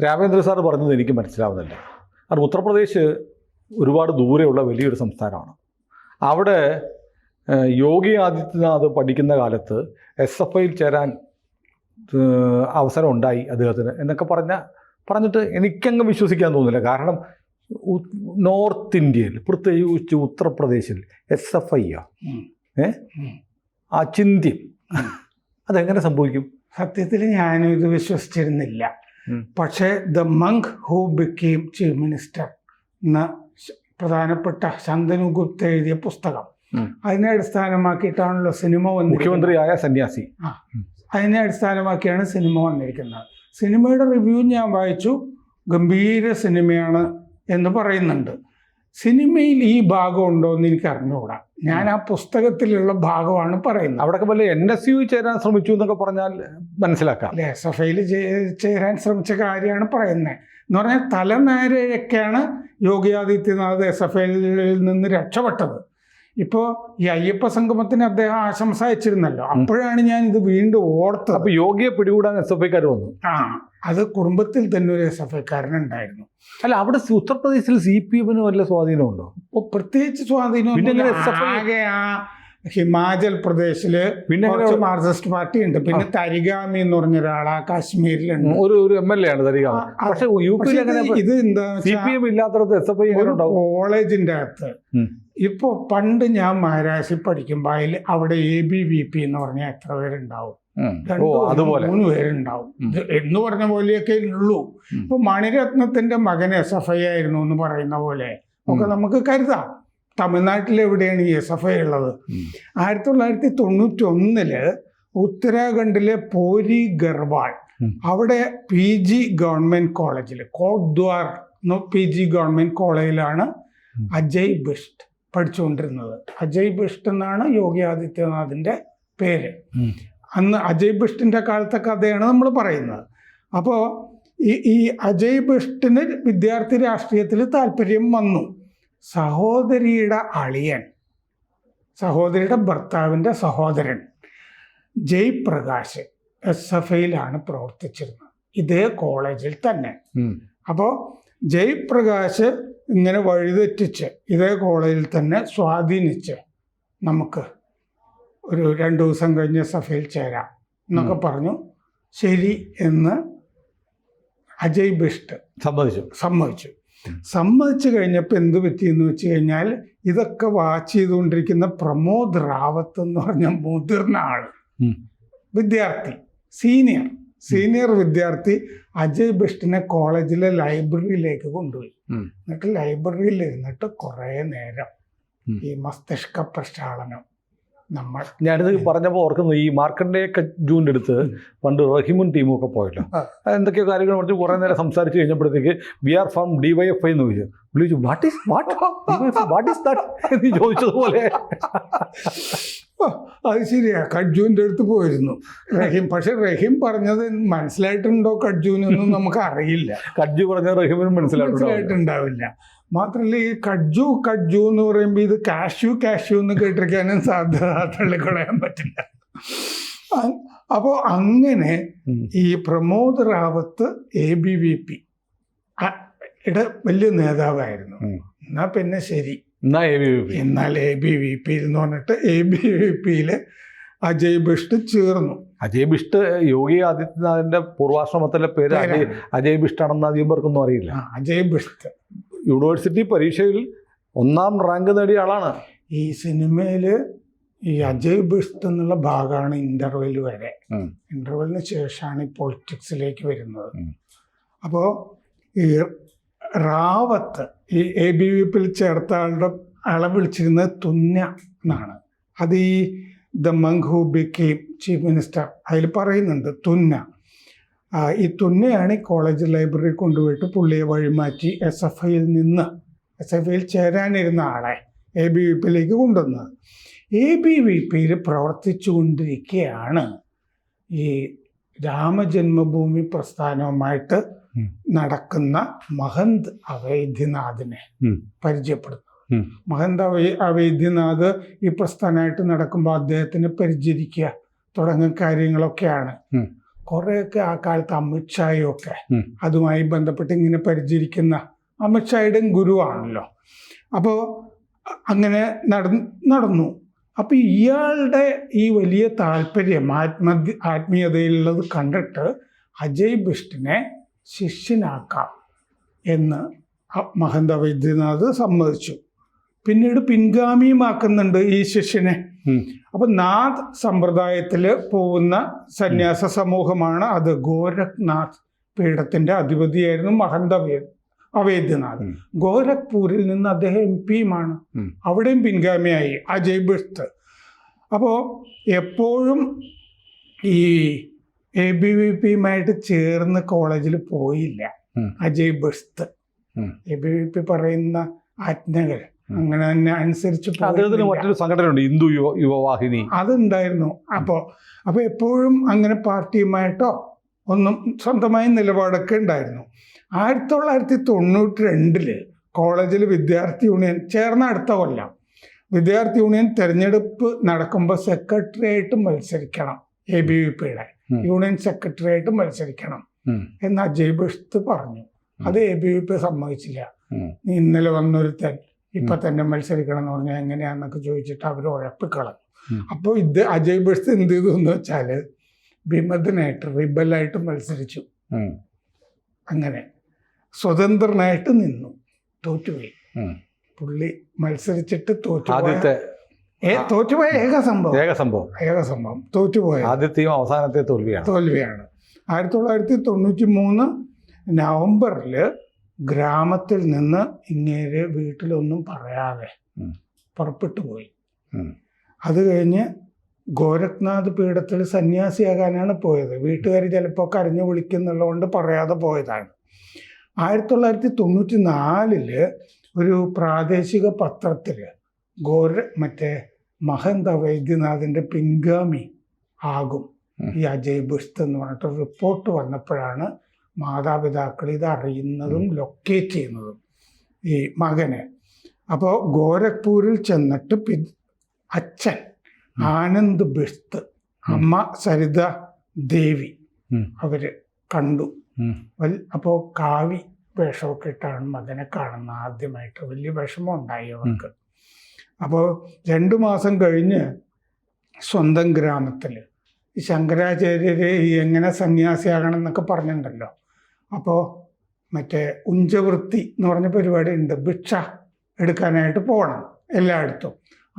Ramendra sir പറഞ്ഞത് എനിക്ക് മനസ്സിലാവുന്നില്ല. കാരണം ഉത്തർപ്രദേശ് ഒരുപാട് ദൂരെയുള്ള വലിയൊരു സംസ്ഥാനമാണ്. അവിടെ യോഗി ആദിത്യനാഥ് പഠിക്കുന്ന കാലത്ത് SFIയിൽ ചേരാൻ അവസരം ഉണ്ടായി അദ്ദേഹത്തിന് എന്നൊക്കെ പറഞ്ഞിട്ട് എനിക്കങ്ങ് വിശ്വസിക്കാൻ തോന്നുന്നില്ല. കാരണം നോർത്ത് ഇന്ത്യയിൽ, പ്രത്യേകിച്ച് ഉത്തർപ്രദേശിൽ SFI അചിന്ത്യം. അതെങ്ങനെ സംഭവിക്കും? സത്യത്തിൽ ഞാനും ഇത് വിശ്വസിച്ചിരുന്നില്ല. പക്ഷേ the Munk who became chief minister എന്ന പ്രധാനപ്പെട്ട ശന്തനു ഗുപ്ത എഴുതിയ പുസ്തകം, അതിനെ അടിസ്ഥാനമാക്കിയിട്ടാണല്ലോ സിനിമ വന്നിരിക്കുന്നത്. മുഖ്യമന്ത്രിയായ സന്യാസി. അതിനെ അടിസ്ഥാനമാക്കിയാണ് സിനിമ വന്നിരിക്കുന്നത്. സിനിമയുടെ റിവ്യൂ ഞാൻ വായിച്ചു. ഗംഭീര സിനിമയാണ് എന്ന് പറയുന്നുണ്ട്. സിനിമയിൽ ഈ ഭാഗം ഉണ്ടോ എന്ന് എനിക്ക് അറിഞ്ഞുകൂടാ. ഞാൻ ആ പുസ്തകത്തിലുള്ള ഭാഗമാണ് പറയുന്നത്. അവിടെയൊക്കെ വല്ല NSU ചേരാൻ ശ്രമിച്ചു എന്നൊക്കെ പറഞ്ഞാൽ മനസ്സിലാക്കാം. SFIയിൽ ചേരാൻ ശ്രമിച്ച കാര്യമാണ് പറയുന്നത്. എന്ന് പറഞ്ഞാൽ തലനേരെയൊക്കെയാണ് യോഗി ആദിത്യനാഥ് SFIയിൽ നിന്ന് രക്ഷപ്പെട്ടത്. ഇപ്പോൾ ഈ അയ്യപ്പ സംഗമത്തിന് അദ്ദേഹം ആശംസ അയച്ചിരുന്നല്ലോ, അപ്പോഴാണ് ഞാൻ ഇത് വീണ്ടും ഓർത്തത്. അപ്പോൾ യോഗിയെ പിടികൂടാൻ SFIക്കാർ വന്നു. അത് കുടുംബത്തിൽ തന്നെ ഒരു SFIക്കാരനുണ്ടായിരുന്നു. അല്ല, അവിടെ ഉത്തർപ്രദേശിൽ CPM വല്ല സ്വാധീനമുണ്ടോ? പ്രത്യേകിച്ച് സ്വാധീനം ആകെ ആ ഹിമാചൽ പ്രദേശില് കുറച്ച് മാർക്സിസ്റ്റ് പാർട്ടി ഉണ്ട്. പിന്നെ തരിഗാമി എന്ന് പറഞ്ഞ ഒരാളാ കാശ്മീരിലുണ്ട്, ഒരു MLA ആണ് തരിഗാമി. പക്ഷേ ഇത് എന്താ CPM ഇല്ലാത്തടത്ത് SFI കോളേജിന്റെ അകത്ത് ഇപ്പൊ പണ്ട് ഞാൻ മഹാരാഷ്ട്രയിൽ പഠിക്കുമ്പോൾ അവിടെ ABVP എന്ന് പറഞ്ഞാൽ എത്ര പേരുണ്ടാവും? 2-3 പേരുണ്ടാവും എന്ന് പറഞ്ഞ പോലെയൊക്കെ ഉള്ളൂ. ഇപ്പൊ മണിരത്നത്തിന്റെ മകൻ SFI ആയിരുന്നു എന്ന് പറയുന്ന പോലെ ഒക്കെ നമുക്ക് കരുതാം. തമിഴ്നാട്ടിൽ എവിടെയാണ് ഈ SFI ഉള്ളത്? 1991 ഉത്തരാഖണ്ഡിലെ പോരി ഗർവാൾ അവിടെ PG ഗവൺമെന്റ് കോളേജിൽ, കോട്ട്ദ്വാർ PG ഗവൺമെന്റ് കോളേജിലാണ് അജയ് ബിഷ്ട് പഠിച്ചുകൊണ്ടിരുന്നത്. അജയ് ബിഷ്ട് എന്നാണ് യോഗി ആദിത്യനാഥിന്റെ പേര്. അന്ന് അജയ് ബിഷ്ടിന്റെ കാലത്തെ കഥയാണ് നമ്മൾ പറയുന്നത്. അപ്പോൾ ഈ അജയ് ബിഷ്ടിന് വിദ്യാർത്ഥി രാഷ്ട്രീയത്തിൽ താല്പര്യം വന്നു. സഹോദരിയുടെ അളിയൻ, സഹോദരിയുടെ ഭർത്താവിൻ്റെ സഹോദരൻ ജയ്പ്രകാശ് SFIയിലാണ് പ്രവർത്തിച്ചിരുന്നത്, ഇതേ കോളേജിൽ തന്നെ. അപ്പോൾ ജയ്പ്രകാശ് ഇങ്ങനെ വഴിതെറ്റിച്ച് ഇതേ കോളേജിൽ തന്നെ സ്വാധീനിച്ച് നമുക്ക് ഒരു 2 ദിവസം കഴിഞ്ഞ് SFIയിൽ ചേരാം എന്നൊക്കെ പറഞ്ഞു. ശരി എന്ന് അജയ് ബിഷ്ട് സമ്മതിച്ചു കഴിഞ്ഞപ്പോൾ എന്ത് പറ്റിയെന്ന് വെച്ച് കഴിഞ്ഞാൽ, ഇതൊക്കെ വാച്ച് ചെയ്തുകൊണ്ടിരിക്കുന്ന പ്രമോദ് റാവത്ത് എന്ന് പറഞ്ഞ മുതിർന്ന ആള്, വിദ്യാർത്ഥി, സീനിയർ വിദ്യാർത്ഥി അജയ് ബിഷ്ടിനെ കോളേജിലെ ലൈബ്രറിയിലേക്ക് കൊണ്ടുപോയി. എന്നിട്ട് ലൈബ്രറിയിൽ ഇരുന്നിട്ട് കുറേ നേരം ഈ മസ്തിഷ്ക പ്രക്ഷാളനം ഞാനിത് പറഞ്ഞപ്പോൾ ഓർക്കുന്നു, ഈ മാർക്കണ്ഡേയ കജ്ജുവിൻ്റെ അടുത്ത് പണ്ട് റഹിമുൻ ടീമും ഒക്കെ പോയല്ലോ, എന്തൊക്കെയോ കാര്യങ്ങൾ പറഞ്ഞ് കുറേ നേരം സംസാരിച്ച് കഴിഞ്ഞപ്പോഴത്തേക്ക് വി ആർ ഫ്രം DYFI എന്ന് വിളിച്ചു. വാട്ട് ഈസ് ദാറ്റ് എന്ന് ചോദിച്ചതുപോലെ. അത് ശരിയാ, കഡ്ജുവിൻ്റെ അടുത്ത് പോയിരുന്നു റഹീം. പക്ഷെ റഹീം പറഞ്ഞത് മനസ്സിലായിട്ടുണ്ടോ കഡ്ജുവിനൊന്നും നമുക്ക് അറിയില്ല. കഡ്ജു പറഞ്ഞ റഹീമിനും മനസ്സിലായിട്ടുണ്ടാവില്ല. മാത്രമല്ല ഈ കഡ്ജു എന്ന് പറയുമ്പോൾ ഇത് കാഷ്യൂ എന്ന് കേട്ടിരിക്കാനും സാധ്യത തള്ളിക്കളയാൻ പറ്റില്ല. അപ്പോൾ അങ്ങനെ ഈ പ്രമോദ് റാവത്ത് ABVP വലിയ നേതാവായിരുന്നു. എന്നാ പിന്നെ ശരി, എന്നാൽ ABVP എന്ന് പറഞ്ഞിട്ട് ABVPയിൽ അജയ് ബിഷ്ട് ചേർന്നു. അജയ് ബിഷ്ട് യോഗി ആദിത്യനാഥിന്റെ പൂർവാശ്രമത്തിലെ പേര് അജയ് ബിഷ്ട് ആണെന്ന് അധികം പേർക്കൊന്നും അറിയില്ല. അജയ് ബിഷ്ട് യൂണിവേഴ്സിറ്റി പരീക്ഷയിൽ 1ാം റാങ്ക് നേടിയ ആളാണ്. ഈ സിനിമയിൽ ഈ അജയ് ബിഷ്ട് എന്നുള്ള ഭാഗമാണ് ഇന്റർവെൽ വരെ. ഇന്റർവെല്ലിന് ശേഷമാണ് ഈ പൊളിറ്റിക്സിലേക്ക് വരുന്നത്. അപ്പോൾ ഈ റാവത്ത് ഈ ABVPയിൽ ചേർത്ത ആളെ വിളിച്ചിരുന്നത് തുന്ന എന്നാണ്. അത് ഈ the Munk who became chief minister അതിൽ പറയുന്നുണ്ട് തുന്ന. ഈ തുന്നയാണ് ഈ കോളേജ് ലൈബ്രറി കൊണ്ടുപോയിട്ട് പുള്ളിയെ വഴിമാറ്റി SFIയിൽ ചേരാനിരുന്ന ആളെ ABVPയിലേക്ക് കൊണ്ടുവന്നത്. ABVPയിൽ പ്രവർത്തിച്ചു കൊണ്ടിരിക്കുകയാണ് ഈ രാമജന്മഭൂമി പ്രസ്ഥാനവുമായിട്ട് നടക്കുന്ന മഹന്ത് അവൈദ്യനാഥിനെ പരിചയപ്പെടുത്തുന്നത്. മഹന്ത് അവൈദ്യനാഥ് ഈ പ്രസ്ഥാനമായിട്ട് നടക്കുമ്പോൾ അദ്ദേഹത്തിനെ പരിചരിക്കുക തുടങ്ങിയ കാര്യങ്ങളൊക്കെയാണ് കുറേയൊക്കെ ആ കാലത്ത് അമിത്ഷായും ഒക്കെ അതുമായി ബന്ധപ്പെട്ട് ഇങ്ങനെ പരിചരിക്കുന്ന അമിത്ഷായുടെയും ഗുരുവാണല്ലോ. അപ്പോൾ അങ്ങനെ നടന്നു. അപ്പോൾ ഇയാളുടെ ഈ വലിയ താല്പര്യം ആത്മീയതയിലുള്ളത് കണ്ടിട്ട് അജയ് ബിഷ്ടിനെ ശിഷ്യനാക്കാം എന്ന് മഹന്ത വൈദ്യനാഥ് സമ്മതിച്ചു. പിന്നീട് പിൻഗാമിയുമാക്കുന്നുണ്ട് ഈ ശിഷ്യനെ. അപ്പൊ നാഥ് സമ്പ്രദായത്തിൽ പോകുന്ന സന്യാസ സമൂഹമാണ് അത്. ഗോരഖ്നാഥ് പീഠത്തിന്റെ അധിപതിയായിരുന്നു മഹന്ത അവൈദ്യനാഥ്. ഗോരഖ്പൂരിൽ നിന്ന് അദ്ദേഹം MP-യുമാണ്. അവിടെയും പിൻഗാമിയായി അജയ് ബിഷ്ത്. അപ്പോൾ എപ്പോഴും ഈ ABVP-യുമായിട്ട് ചേർന്ന് കോളേജിൽ പോയില്ല അജയ് ബിഷ്ത്. ABVP പറയുന്ന ആജ്ഞകൾ അങ്ങനെ തന്നെ അനുസരിച്ച് മറ്റൊരു സംഘടനയുണ്ട്, ഹിന്ദു യുവവാഹിനി, അതുണ്ടായിരുന്നു. അപ്പോൾ എപ്പോഴും അങ്ങനെ പാർട്ടിയുമായിട്ടോ ഒന്നും സ്വന്തമായി നിലപാടൊക്കെ ഉണ്ടായിരുന്നു. 1992 കോളേജിൽ വിദ്യാർത്ഥി യൂണിയൻ ചേർന്ന അടുത്ത കൊല്ലം വിദ്യാർത്ഥി യൂണിയൻ തെരഞ്ഞെടുപ്പ് നടക്കുമ്പോൾ സെക്രട്ടറി ആയിട്ട് മത്സരിക്കണം, ABVP-യുടെ യൂണിയൻ സെക്രട്ടറി ആയിട്ട് മത്സരിക്കണം എന്ന് അജയ് ബിഷ്ത് പറഞ്ഞു. അത് ABVP സമ്മതിച്ചില്ല. നീ ഇന്നലെ വന്നൊരുത്തൻ ഇപ്പൊ തന്നെ മത്സരിക്കണം എന്ന് പറഞ്ഞാൽ എങ്ങനെയാന്നൊക്കെ ചോദിച്ചിട്ട് അവർ ഉഴപ്പിക്കളഞ്ഞു. അപ്പോൾ അജയ് ബിഷ്ത് എന്ത് ചെയ്തു എന്ന് വെച്ചാല് വിമതനായിട്ട് റിബലായിട്ട് മത്സരിച്ചു. അങ്ങനെ സ്വതന്ത്രനായിട്ട് നിന്നു. തോറ്റുപോയി. പുള്ളി മത്സരിച്ചിട്ട് തോറ്റുപോയ ഏക സംഭവം തോറ്റുപോയ ആദ്യത്തെയും അവസാനത്തെ തോൽവിയാണ്. 1993 നവംബറിൽ ഗ്രാമത്തിൽ നിന്ന് ഇങ്ങേര് വീട്ടിലൊന്നും പറയാതെ പുറപ്പെട്ടു പോയി. അത് കഴിഞ്ഞ് ഗോരഖ്നാഥ് പീഠത്തിൽ സന്യാസിയാകാനാണ് പോയത്. വീട്ടുകാർ ചിലപ്പോൾ കരഞ്ഞു വിളിക്കുന്നുള്ളതുകൊണ്ട് പറയാതെ പോയതാണ്. 1994 ഒരു പ്രാദേശിക പത്രത്തിൽ മഹന്ത വൈദ്യനാഥിൻ്റെ പിൻഗാമി ആകും ഈ അജയ് ബിഷ്ത് എന്ന് പറഞ്ഞിട്ട് റിപ്പോർട്ട് വന്നപ്പോഴാണ് മാതാപിതാക്കൾ ഇത് അറിയുന്നതും ലൊക്കേറ്റ് ചെയ്യുന്നതും ഈ മകനെ. അപ്പോൾ ഗോരഖ്പൂരിൽ ചെന്നിട്ട് അച്ഛൻ ആനന്ദ് ബിഷ്ത്, അമ്മ സരിത ദേവി അവര് കണ്ടു. അപ്പോൾ കാവി വേഷമൊക്കെ ഇട്ടാണ് മകനെ കാണുന്നത് ആദ്യമായിട്ട്. വലിയ വിഷമം ഉണ്ടായി അവർക്ക്. അപ്പോൾ 2 മാസം കഴിഞ്ഞ് സ്വന്തം ഗ്രാമത്തിൽ ഈ ശങ്കരാചാര്യര് എങ്ങനെ സന്യാസിയാകണം എന്നൊക്കെ പറഞ്ഞിട്ടുണ്ടല്ലോ. അപ്പോൾ ഉഞ്ചവൃത്തി എന്ന് പറഞ്ഞ പരിപാടി ഉണ്ട്. ഭിക്ഷ എടുക്കാനായിട്ട് പോകണം എല്ലായിടത്തും.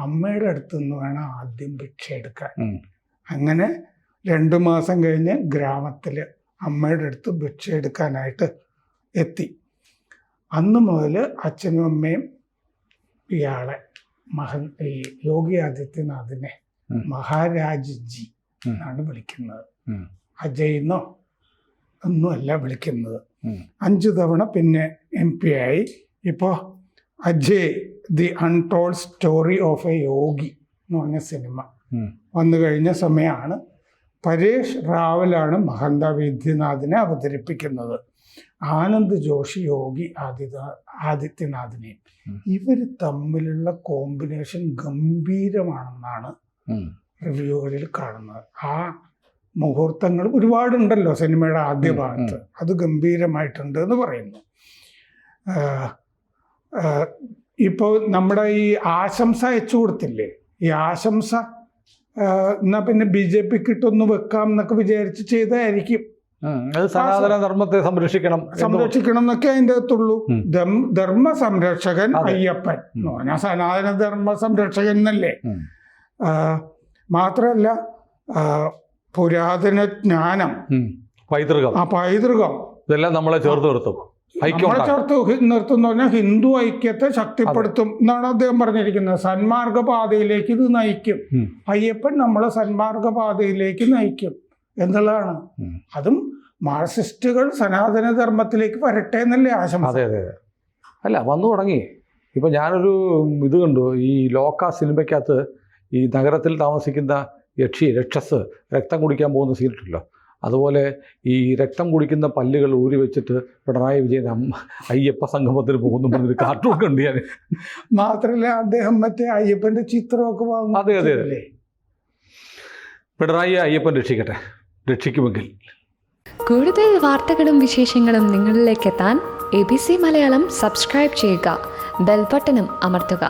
അമ്മയുടെ അടുത്ത് നിന്ന് വേണം ആദ്യം ഭിക്ഷ എടുക്കാൻ. അങ്ങനെ 2 മാസം കഴിഞ്ഞ് ഗ്രാമത്തിൽ അമ്മയുടെ അടുത്ത് ഭിക്ഷ എടുക്കാനായിട്ട് എത്തി. അന്ന് മുതൽ അച്ഛനും അമ്മയും ഇയാളെ ഈ യോഗി ആദിത്യനാഥിനെ മഹാരാജ് ജി എന്നാണ് വിളിക്കുന്നത്. അജയ്ന്നോ ഒന്നുമല്ല വിളിക്കുന്നത്. 5 തവണ പിന്നെ MP ആയി. ഇപ്പോൾ Ajey the untold story of a Yogi എന്ന് പറഞ്ഞ സിനിമ വന്നു കഴിഞ്ഞ സമയമാണ്. പരേഷ് റാവലാണ് മഹന്ത വൈദ്യനാഥിനെ അവതരിപ്പിക്കുന്നത്. ആനന്ദ് ജോഷി യോഗി ആദിത്യനാഥിനെയും. ഇവർ തമ്മിലുള്ള കോമ്പിനേഷൻ ഗംഭീരമാണെന്നാണ് റിവ്യൂകളിൽ കാണുന്നത്. ആ മുഹൂർത്തങ്ങൾ ഒരുപാടുണ്ടല്ലോ സിനിമയുടെ ആദ്യ ഭാഗത്ത്. അത് ഗംഭീരമായിട്ടുണ്ട് എന്ന് പറയുന്നു. ഇപ്പോൾ നമ്മുടെ ഈ ആശംസ അയച്ചു കൊടുത്തില്ലേ, ഈ ആശംസ എന്നാ പിന്നെ BJPക്ക് ഇട്ടൊന്ന് വെക്കാം എന്നൊക്കെ വിചാരിച്ച് ചെയ്തായിരിക്കും. സനാതന ധർമ്മത്തെ സംരക്ഷിക്കണം എന്നൊക്കെ അതിൻ്റെ അകത്തുള്ളൂ. ധർമ്മ സംരക്ഷകൻ അയ്യപ്പൻ എന്ന് പറഞ്ഞാൽ സനാതന ധർമ്മ സംരക്ഷകൻ എന്നല്ലേ. മാത്രമല്ല പുരാതന ജ്ഞാനം, പൈതൃകം ഇതെല്ലാം നമ്മളെ ചേർത്ത് നിർത്തും. നിർത്തുന്ന പറഞ്ഞാൽ ഹിന്ദു ഐക്യത്തെ ശക്തിപ്പെടുത്തും എന്നാണ് അദ്ദേഹം പറഞ്ഞിരിക്കുന്നത്. സന്മാർഗ പാതയിലേക്ക് ഇത് നയിക്കും. അയ്യപ്പൻ നമ്മളെ സന്മാർഗ പാതയിലേക്ക് നയിക്കും എന്നുള്ളതാണ്. അതും മാർക്സിസ്റ്റുകൾ സനാതന ധർമ്മത്തിലേക്ക് വരട്ടെ എന്നല്ലേ ആശംസ. അതെ അതെ അല്ല, വന്നു തുടങ്ങി. ഇപ്പം ഞാനൊരു ഇത് കണ്ടു, ഈ ലോക സിനിമയ്ക്കകത്ത് ഈ നഗരത്തിൽ താമസിക്കുന്ന രക്ഷസ് രക്തം കുടിക്കാൻ പോകുന്ന സീനിട്ടല്ലോ. അതുപോലെ ഈ രക്തം കുടിക്കുന്ന പല്ലുകൾ ഊരി വെച്ചിട്ട് പിണറായി വിജയൻ അയ്യപ്പ സംഗമത്തിന് പോകുന്നു പറഞ്ഞൊരു കാർട്ടൂൺ കണ്ടു ഞാൻ. മാത്രമല്ല അദ്ദേഹം അയ്യപ്പൻ്റെ ചിത്രമൊക്കെ വാങ്ങും. അതെ അതെ അതെ. പിണറായി അയ്യപ്പൻ രക്ഷിക്കട്ടെ, രക്ഷിക്കുമെങ്കിൽ. കൂടുതൽ വാർത്തകളും വിശേഷങ്ങളും നിങ്ങളിലേക്ക് എത്താൻ ABC മലയാളം സബ്സ്ക്രൈബ് ചെയ്യുക, ബെൽബട്ടനും അമർത്തുക.